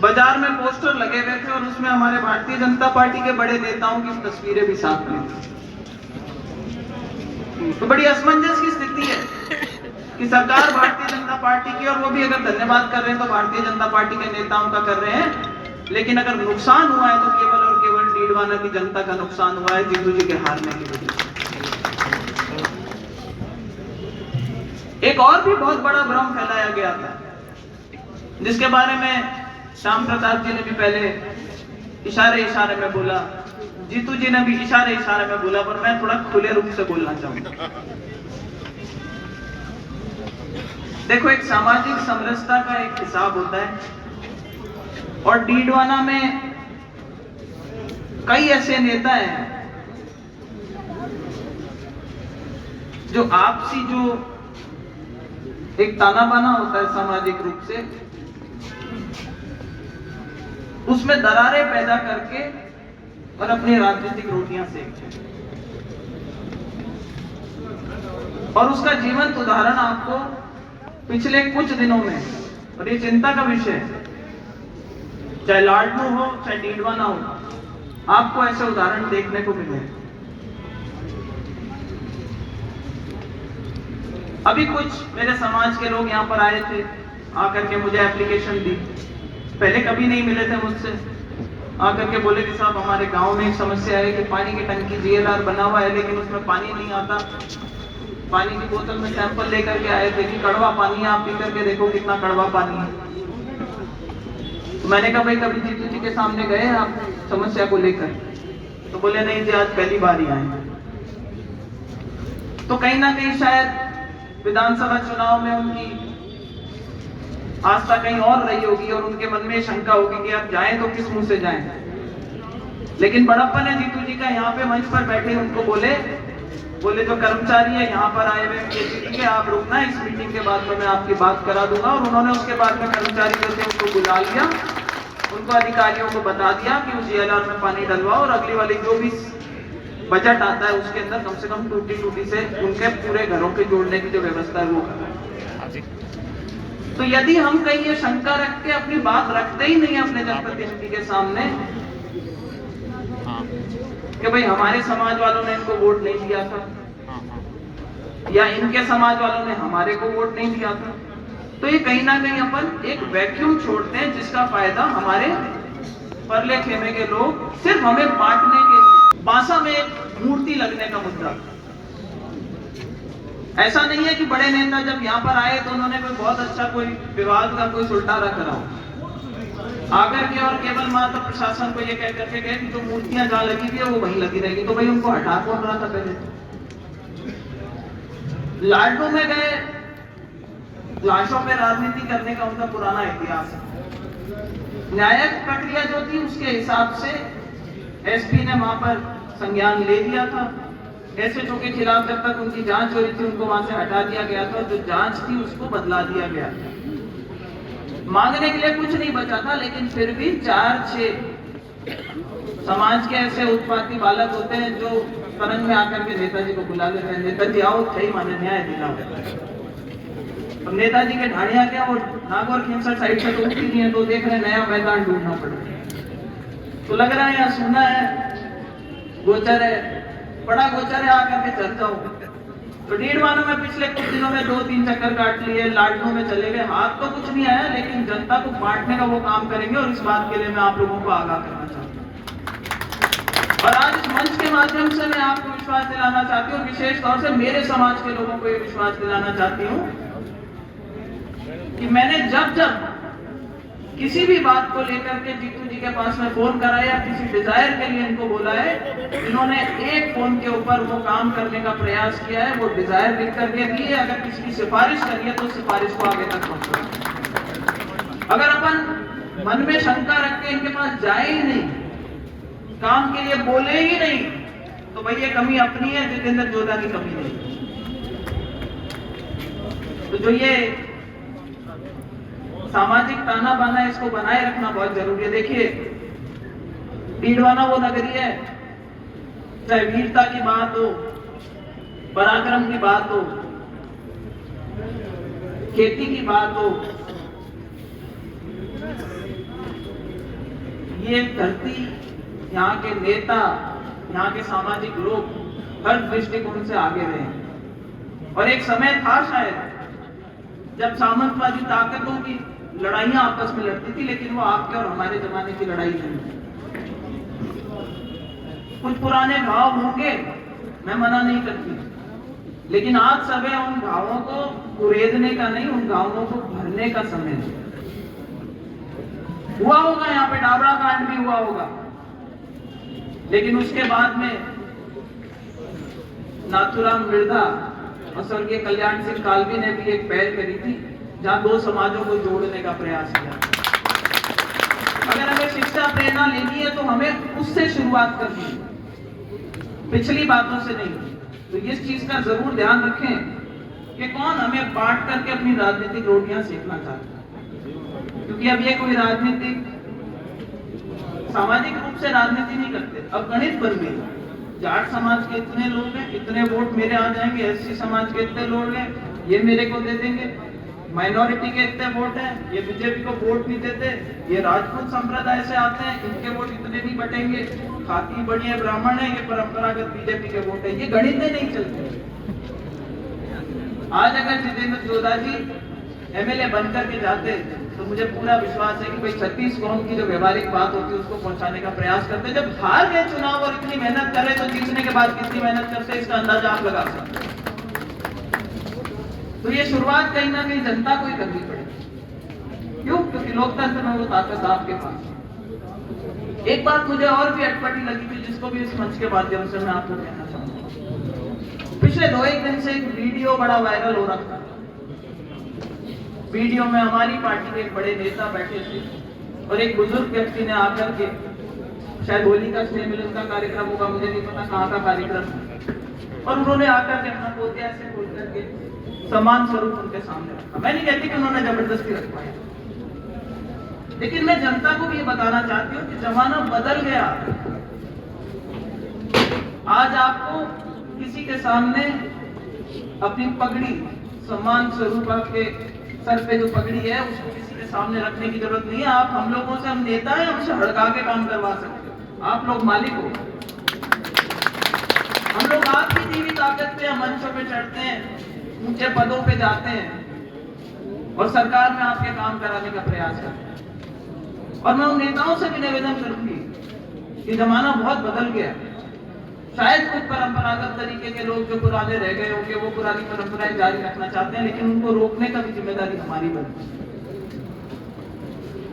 बाजार में पोस्टर लगे हुए थे और उसमें हमारे भारतीय जनता पार्टी के बड़े नेताओं की तस्वीरें भी साथ में थी। तो बड़ी असमंजस की स्थिति है कि सरकार भारतीय जनता पार्टी की, और वो भी अगर धन्यवाद कर रहे हैं तो भारतीय जनता पार्टी के नेताओं का कर रहे हैं, लेकिन अगर नुकसान हुआ है तो केवल और केवल डीडवाना की जनता का नुकसान हुआ है जीतू जी के हारने की वजह से। एक और भी बहुत बड़ा भ्रम फैलाया गया था, जिसके बारे में श्याम प्रताप जी ने भी पहले इशारे में बोला, जीतू जी ने भी इशारे में बोला, पर मैं थोड़ा खुले रूप से बोलना चाहूंगा। देखो, एक सामाजिक समरसता का एक हिसाब होता है, और डीडवाना में कई ऐसे नेता हैं जो आपसी जो एक ताना बाना होता है सामाजिक रूप से, उसमें दरारें पैदा करके और अपनी राजनीतिक रोटियां सेकते हैं। और उसका जीवंत उदाहरण आपको पिछले कुछ दिनों में, और ये चिंता का विषय है, चाहे लाडनू हो चाहे डीडवाना हो, आपको ऐसे उदाहरण देखने को मिले। अभी कुछ मेरे समाज के लोग यहाँ पर आए थे, आकर के मुझे एप्लीकेशन दी। पहले कभी नहीं मिले थे मुझसे, आकर के बोले कि साहब हमारे गांव में एक समस्या है कि पानी की टंकी GLR बना हुआ है लेकिन उसमें पानी नहीं आता। पानी की बोतल में सैंपल लेकर के आए थे कि कड़वा पानी है, आप पी करके देखो कितना कड़वा पानी है। तो मैंने कहा भाई कभी जीतू जी के सामने गए आप समस्या को लेकर? तो बोले नहीं जी, आज पहली बार ही आए। तो कहीं ना कहीं शायद विधानसभा चुनाव में उनकी आस्था कहीं और रही होगी और उनके मन में शंका होगी कि आप जाएं तो किस मुंह से जाएं। लेकिन बड़प्पन है जीतू जी का, यहाँ पे मंच पर बैठे उनको बोले जो कर्मचारी है यहाँ पर आए हुए ठीक है आप रुकना, इस मीटिंग के बाद में मैं आपकी बात करा दूंगा। और उन्होंने उसके बाद में कर्मचारी जो थे उनको बुला लिया, उनको अधिकारियों को बता दिया कि उस GLR में पानी डलवाओ और अगली वाली जो भी बजट आता है उसके अंदर कम से कम टूटी से उनके पूरे घरों के जोड़ने की जो व्यवस्था है वो करें। तो यदि हम कहीं ये शंका रख के अपनी बात रखते ही नहीं अपने जनप्रतिनिधि के सामने कि भाई हमारे समाज वालों ने इनको वोट नहीं दिया था या इनके समाज वालों ने हमारे को वोट नहीं दिया था, तो ये कहीं ना कहीं अपन एक वैक्यूम छोड़ते हैं जिसका फायदा हमारे परले खेमे के लोग सिर्फ हमें बांटने के लिए, बांसा में एक मूर्ति लगने का मुद्दा। ऐसा नहीं है कि बड़े नेता जब यहाँ पर आए तो उन्होंने कोई बहुत अच्छा कोई विवाद का कोई सुलटारा करा आकर के और केवल मात्र प्रशासन को ये कह करके गए कि जो मूर्तियां जहां लगी हुई है वो वहीं लगी रहेगी। तो भाई उनको हटा कौन रहा था? पहले लाडनू में गए, लाशों पे राजनीति करने का उनका पुराना इतिहास है। न्यायिक प्रक्रिया जो थी उसके हिसाब से SP ने वहां पर संज्ञान ले लिया था। SHO के खिलाफ जब तक उनकी जांच हो रही थी उनको वहां से हटा दिया गया था, जो जांच थी उसको बदला दिया गया था। मांगने के लिए कुछ नहीं बचा था, लेकिन फिर भी 4-6 समाज के ऐसे उत्पाती बालक होते हैं जो तरंग में आकर के नेताजी को बुला लेते हैं, नेताजी आओ सही माने न्याय दिलाओ। अब नेताजी के ढाड़िया क्या, वो नागौर खिंसर साइड से तो उठती नहीं है, तो देख रहे नया मैदान ढूंढना पड़ेगा। तो लग रहा है यहाँ सुना है, गोचर है, बड़ा गोचर है, आकर के चर्चा हो। तो डीडवाना में पिछले कुछ दिनों में 2-3 चक्कर काट लिए, लाडनू में चले गए, हाथ तो कुछ नहीं आया, लेकिन जनता को बांटने का वो काम करेंगे और इस बात के लिए मैं आप लोगों को आगाह करना चाहता हूँ। और आज इस मंच के माध्यम से मैं आपको विश्वास दिलाना चाहती हूँ, विशेष तौर से मेरे समाज के लोगों को ये विश्वास दिलाना चाहती हूँ कि मैंने जब किसी भी बात को लेकर के जीतू जी के पास में फोन कराया, किसी डिजायर के लिए इनको बोला है, इन्होंने एक फोन के ऊपर वो काम करने का प्रयास किया है, वो डिजायर लिख करके दी है। अगर किसी की सिफारिश करिए तो सिफारिश को आगे तक पहुंचाए। अगर अपन मन में शंका रख के इनके पास जाए ही नहीं, काम के लिए बोले ही नहीं, तो भाई ये कमी अपनी है, जितेंद्र जोधा की कमी नहीं। तो जो ये सामाजिक ताना बाना इसको बनाए रखना बहुत जरूरी है। देखिए, डीडवाना वो नगरी है, चाहे वीरता की बात हो, पराक्रम की बात हो, खेती की बात हो, ये धरती, यहाँ के नेता, यहाँ के सामाजिक लोग हर दृष्टिकोण से आगे रहे। और एक समय था शायद जब सामंतवादी ताकतों की लड़ाइयां आपस में लड़ती थी, लेकिन वो आपके और हमारे जमाने की लड़ाई नहीं। कुछ पुराने भाव होंगे, मैं मना नहीं करती, लेकिन आज समय उन भावों को कुरेदने का नहीं, उन भावों को भरने का समय है। हुआ होगा यहाँ पे डाबरा कांड भी हुआ होगा, लेकिन उसके बाद में नाथुराम मिर्धा और स्वर्गीय कल्याण सिंह कालवी ने भी एक पहल करी थी, जहां दो समाजों को जोड़ने का प्रयास किया। अगर हमें शिक्षा प्रेरणा लेनी है तो हमें उससे शुरुआत करनी है, पिछली बातों से नहीं। तो इस चीज का जरूर ध्यान रखें कि कौन हमें बांट करके अपनी राजनीतिक रोटियां सेकना चाहता है, क्योंकि अब ये कोई राजनीतिक सामाजिक रूप से राजनीति नहीं करते, अब गणित बन गई। जाट समाज के इतने लोग हैं, इतने वोट मेरे आ जाएंगे, एससी समाज के इतने लोग हैं, ये मेरे को दे देंगे, माइनॉरिटी के इतने वोट हैं, ये बीजेपी को वोट नहीं देते, ये राजपूत संप्रदाय से आते हैं, इनके वोट इतने नहीं बटेंगे, खाती बढ़िया ब्राह्मण है, ये परंपरागत बीजेपी के वोट है। ये गणितें नहीं चलती। आज अगर जितेंद्र जोधा जी एमएलए बनकर के जाते तो मुझे पूरा विश्वास है कि भाई 36 कौम की जो व्यवहारिक बात होती है उसको पहुंचाने का प्रयास करते। जब हार गए चुनाव और इतनी मेहनत कर रहे तो जीतने के बाद कितनी मेहनत करते, इसका अंदाजा आप लगा सकते हैं। तो ये शुरुआत कहीं ना कहीं जनता को ही करनी पड़ेगी। क्यों? क्योंकि लोकतंत्र में वो ताकत आपके पास। एक बात मुझे और भी अटपटी लगी थी, जिसको भी इस मंच के माध्यम से मैं आपको कहना चाहूंगा। पिछले 2-1 दिन से एक वीडियो बड़ा वायरल हो रहा था। वीडियो में हमारी पार्टी के एक बड़े नेता बैठे थे और एक बुजुर्ग व्यक्ति ने आकर के, शायद होली का स्नेह मिलन का कार्यक्रम होगा, मुझे नहीं पता कहाँ का कार्यक्रम, और उन्होंने आकर के अपना पोते ऐसे खोल करके सम्मान स्वरूप उनके सामने रखा। मैं नहीं कहती कि उन्होंने जबरदस्ती रखवाया, लेकिन मैं जनता को भी ये बताना चाहती हूँ कि जमाना बदल गया। आज आपको किसी के सामने अपनी पगड़ी, सम्मान स्वरूप आपके सर पे जो पगड़ी है उसको किसी के सामने रखने की जरूरत नहीं है। आप हम लोगों से, हम नेता हैं, हमसे हड़का के काम करवा सकते हो। आप लोग मालिक हो, हम लोग आपकी दी हुई ताकत पे मंचों पे चढ़ते हैं, ऊंचे पदों पे जाते हैं और सरकार में आपके काम कराने का प्रयास करते हैं। और मैं उन नेताओं से भी निवेदन करूंगी कि जमाना बहुत बदल गया। शायद कुछ परंपरागत तरीके के लोग जो पुराने रह गए होंगे वो पुरानी परंपराएं जारी रखना चाहते हैं, लेकिन उनको रोकने का भी जिम्मेदारी हमारी बनती है।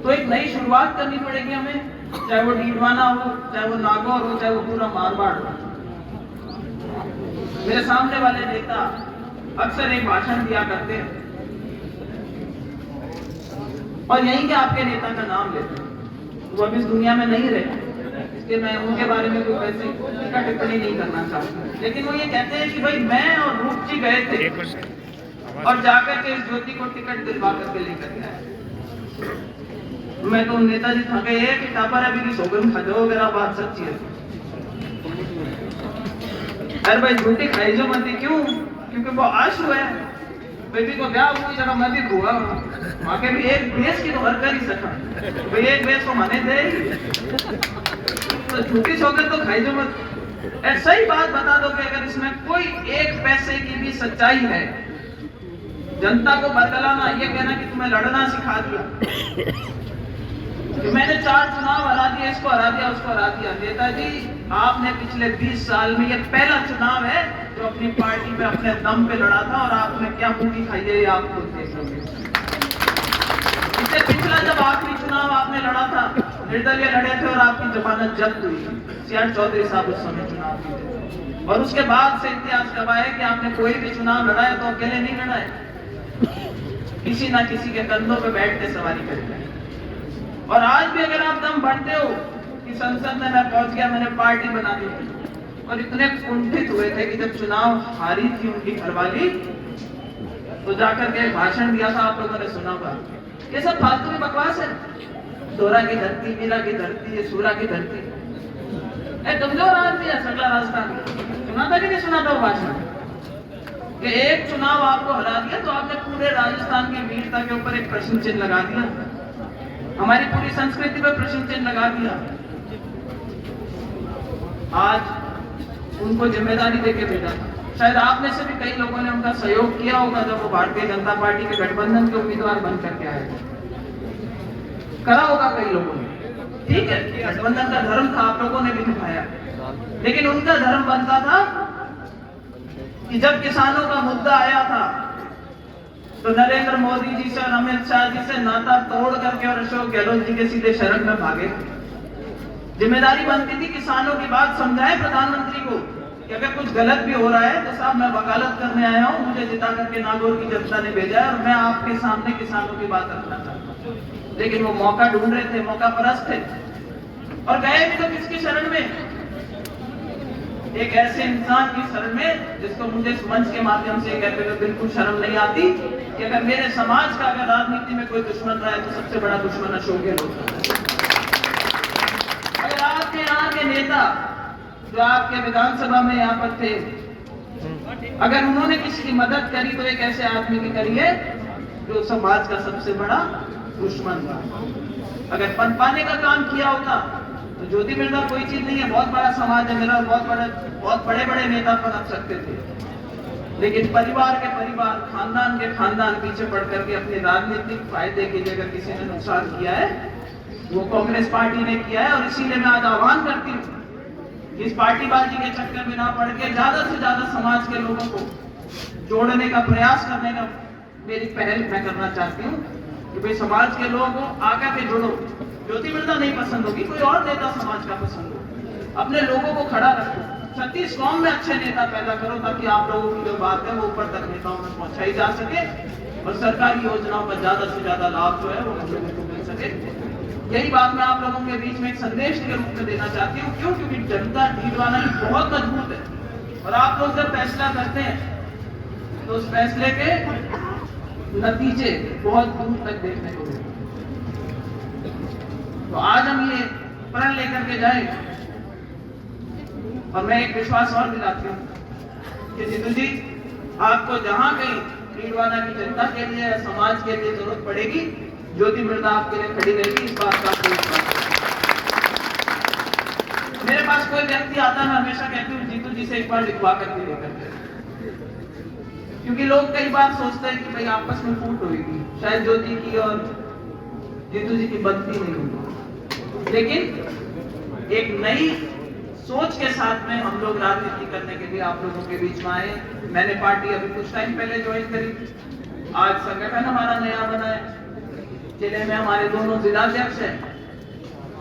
तो एक नई शुरुआत करनी पड़ेगी हमें, चाहे वो डीडवाना हो, चाहे वो नागौर हो, चाहे वो पूरा मारवाड़ हो। मेरे सामने वाले नेता अक्सर एक भाषण दिया करते हैं और यहीं के आपके नेता का नाम लेते हैं। वो अब इस दुनिया में नहीं रहे, इसलिए मैं उनके बारे में कोई वैसी टीका टिप्पणी नहीं करना चाहता, लेकिन वो ये कहते हैं कि भाई मैं और रूप जी गए थे और जाकर के इस ज्योति को टिकट दिलवा करके लेकर के आए। मैं तो नेताजी थके है कि टापर अभी की सोगन खा जाओ, अगर आप बात सच्ची है। अरे भाई झूठी खाई जो मत, क्यों? क्योंकि वो आशु है, बेटी को ब्याह हुई जगह मत हुआ, वहां के भी एक बेस की तो हर कर ही सका, भाई एक बेस को माने दे, तो झूठी सौगंध तो खाई जो मत। ऐसा ही बात बता दो कि अगर इसमें कोई एक पैसे की भी सच्चाई है, जनता को बरगलाना, ये कहना कि तुम्हें लड़ना सिखा दिया, कि मैंने 4 चुनाव हरा दिए, इसको हरा दिया, उसको हरा दिया। नेताजी, आपने पिछले 20 साल में ये पहला चुनाव है जो अपनी पार्टी में अपने दम पे लड़ा था, और आपने क्या पूरी खाई है ये आप खुद देख लोगे। इससे पिछला जब आखिरी चुनाव आपने लड़ा था, निर्दलीय लड़े थे और आपकी जमानत जब्त हुई, सियाड़ चौधरी साहब उस समय चुनाव जीते, और उसके बाद से इतिहास गवाह है कि आपने कोई भी चुनाव लड़ा है तो अकेले नहीं लड़ा है, किसी ना किसी के कंधों पे बैठ के सवारी करके। और आज भी अगर आप दम भरते हो कि संसद में मैं पहुंच गया, मैंने पार्टी बना दी, और इतने कुंठित हुए थे कि जब चुनाव हारी थी उनकी घरवाली, तो जाकर के भाषण दिया था, आप लोगों ने सुना होगा। ये सब फालतू की बकवास है। दोरा की धरती, मीरा की धरती, ये सूरा की धरती, कमजोर आदमी है सकला रास्ता। सुना था कि नहीं सुना था वो भाषण? कि एक चुनाव आपको हरा दिया तो आपने पूरे राजस्थान की वीरता के ऊपर एक प्रश्न चिन्ह लगा दिया। हमारी पूरी संस्कृति पर प्रश्न चिन्ह लगा दिया। आज उनको जिम्मेदारी देके भेजा। शायद आप में से भी कई लोगों ने उनका सहयोग किया होगा जब वो भारतीय जनता पार्टी के गठबंधन के उम्मीदवार बन करके आए, करा होगा कई लोगों ने। ठीक है, गठबंधन का धर्म था, आप लोगों ने भी निभाया, लेकिन उनका धर्म बनता था कि जब किसानों का मुद्दा आया था तो नरेंद्र मोदी जी से और अमित शाह जी से नाता तोड़ करके और अशोक गहलोत जी के सीधे शरण में भागे। जिम्मेदारी बनती थी किसानों की बात समझाए प्रधानमंत्री को कि अगर कुछ गलत भी हो रहा है तो साहब मैं वकालत करने आया हूं, मुझे जिता करके नागौर की जनता ने भेजा है और मैं आपके सामने किसानों की बात रखना चाहता हूं। लेकिन वो मौका ढूंढ रहे थे, मौका परस्त थे, और गए भी तो किसकी शरण में? एक ऐसे इंसान की शरण में जिसको मुझे इस मंच के माध्यम से कहते हुए बिल्कुल शर्म नहीं आती कि अगर मेरे समाज का अगर राजनीति में कोई दुश्मन रहा है तो सबसे बड़ा दुश्मन अशोक गहलोत है। अगर आपके यहाँ के नेता जो आपके विधानसभा में यहाँ पर थे, अगर उन्होंने किसी की मदद करी तो एक ऐसे आदमी की करी है जो समाज का सबसे बड़ा दुश्मन था। अगर पद पाने का काम किया होता तो ज्योति मिर्धा कोई चीज नहीं है, बहुत बड़ा समाज है मेरा, बहुत बड़े बड़े नेता पनप सकते थे, लेकिन परिवार के परिवार, खानदान के खानदान पीछे पड़ करके अपने राजनीतिक फायदे के लिए अगर किसी ने नुकसान किया है वो कांग्रेस पार्टी ने किया है। और इसीलिए मैं आज आह्वान करती हूँ इस पार्टीबाजी के चक्कर में ना पड़ के ज्यादा से ज्यादा समाज के लोगों को जोड़ने का प्रयास करने का मेरी पहल मैं करना चाहती हूँ कि भाई समाज के लोगों आकर के जुड़ो। ज्योति मिर्धा नहीं पसंद होगी, कोई और नेता समाज का पसंद हो, अपने लोगों को खड़ा रखो, 36 गांव में अच्छे नेता पैदा करो ताकि आप लोगों की जो बात है वो ऊपर तक नेताओं में पहुंचाई जा सके और सरकारी योजनाओं का ज्यादा से ज्यादा लाभ जो है वो हम लोगों को मिल सके। यही बात मैं आप लोगों के बीच में एक संदेश के रूप में देना चाहती हूँ। क्यों? क्योंकि जनता ढीलवाना ही बहुत मजबूत है और आप लोग जब फैसला करते हैं तो उस फैसले के नतीजे बहुत दूर तक देखने को मिलते। तो आज हम ये प्रण लेकर के जाएंगे और मैं एक विश्वास और दिलाती हूँ कि जीतू जी आपको जहां कहीं ढीलवाना की जनता के लिए या समाज के लिए जरूरत पड़ेगी, ज्योति मिर्धा आपके लिए खड़ी रहेगी। इस बात का आपको विश्वास है। मेरे पास कोई व्यक्ति आता है, मैं हमेशा कहती हूँ जीतू जी से एक बार लिखवा करके लेकर, क्योंकि लोग कई बार सोचते हैं कि भाई आपस में फूट होगी, शायद ज्योति की और जीतू जी की बनती नहीं होगी, लेकिन एक नई सोच के साथ में हम लोग राजनीति करने के लिए आप लोगों के बीच में आए। मैंने पार्टी अभी कुछ टाइम पहले ज्वाइन करी, आज संगठन हमारा नया बना है, जिले में हमारे दोनों जिलाध्यक्ष हैं।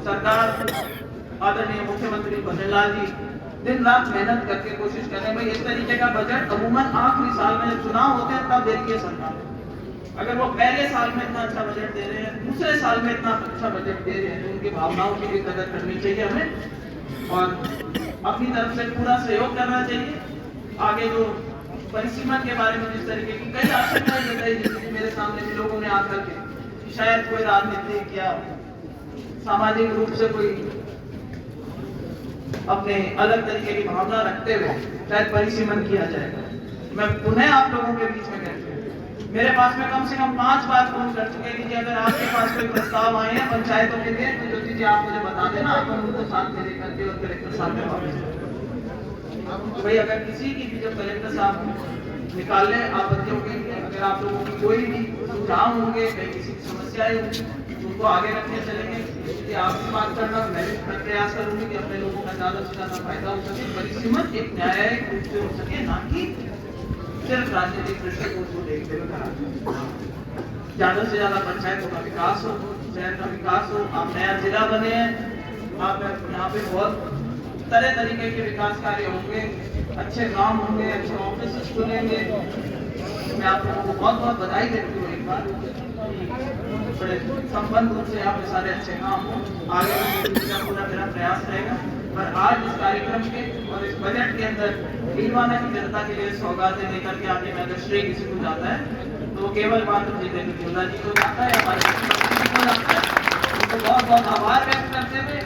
सरकार आदरणीय मुख्यमंत्री बनवारीलाल जी दिन रात मेहनत करके कोशिश कर रहे हैं भाई इस तरीके का बजट अमूमन आखिरी साल में चुनाव होते हैं तब देती है सरकार। अगर वो पहले साल में इतना अच्छा बजट दे रहे हैं, दूसरे साल में इतना अच्छा बजट दे रहे हैं, तो उनकी भावनाओं की भी कदर करनी चाहिए हमें और अपनी तरफ से पूरा सहयोग करना चाहिए। आगे जो परिसीमन के बारे में जिस तरीके की कई आशंकाएं जताई मेरे सामने भी लोगों ने आकर के शायद कोई राजनीतिक या सामाजिक रूप से कोई अपने अलग तरीके की भावना रखते हुए शायद परिसीमन किया जाएगा। मैं पुनः आप लोगों के बीच में कहती हूँ, मेरे पास में कम से कम 5 बार फोन कर चुके हैं कि अगर आपके पास कोई प्रस्ताव आए हैं पंचायतों के लिए तो ज्योति जी आप मुझे बता देना, आप उनको साथ में लेकर के और कलेक्टर साहब में वापस। भाई अगर किसी की भी जब कलेक्टर साहब निकालने आपत्तियों के लिए अगर आप लोगों की कोई भी सुझाव होंगे, कहीं किसी की समस्याएं होंगी, उनको आगे रखने चलेंगे। इसलिए आपसे बात करना मैं प्रयास करूंगी कि अपने लोगों का ज्यादा से ज्यादा फायदा हो सके, परिसीमन एक न्यायिक रूप से हो सके, ना कि सिर्फ राजनीतिक दृष्टिकोण को देखते हुए करा। ज्यादा से ज्यादा पंचायतों का विकास हो, शहर का विकास हो। आप नया जिला बने हैं, आप यहाँ पे बहुत तरह तरीके के विकास कार्य होंगे, अच्छे काम होंगे, अच्छे ऑफिस खुलेंगे। मैं आप लोगों को बहुत बहुत बधाई देती हूँ एक बार, बड़े संपन्न रूप से यहाँ पे सारे अच्छे काम हो। आगे पूरा मेरा प्रयास रहेगा। पर आज इस कार्यक्रम के और इस बजट के अंदर ढीलवाना की जनता के लिए सौगातें लेकर के आगे में अगर श्रेय किसी को जाता है तो केवल मात्र जितेंद्र मिर्धा जी को जाता है, हमारे को जाता है। उनको बहुत बहुत आभार व्यक्त करते हुए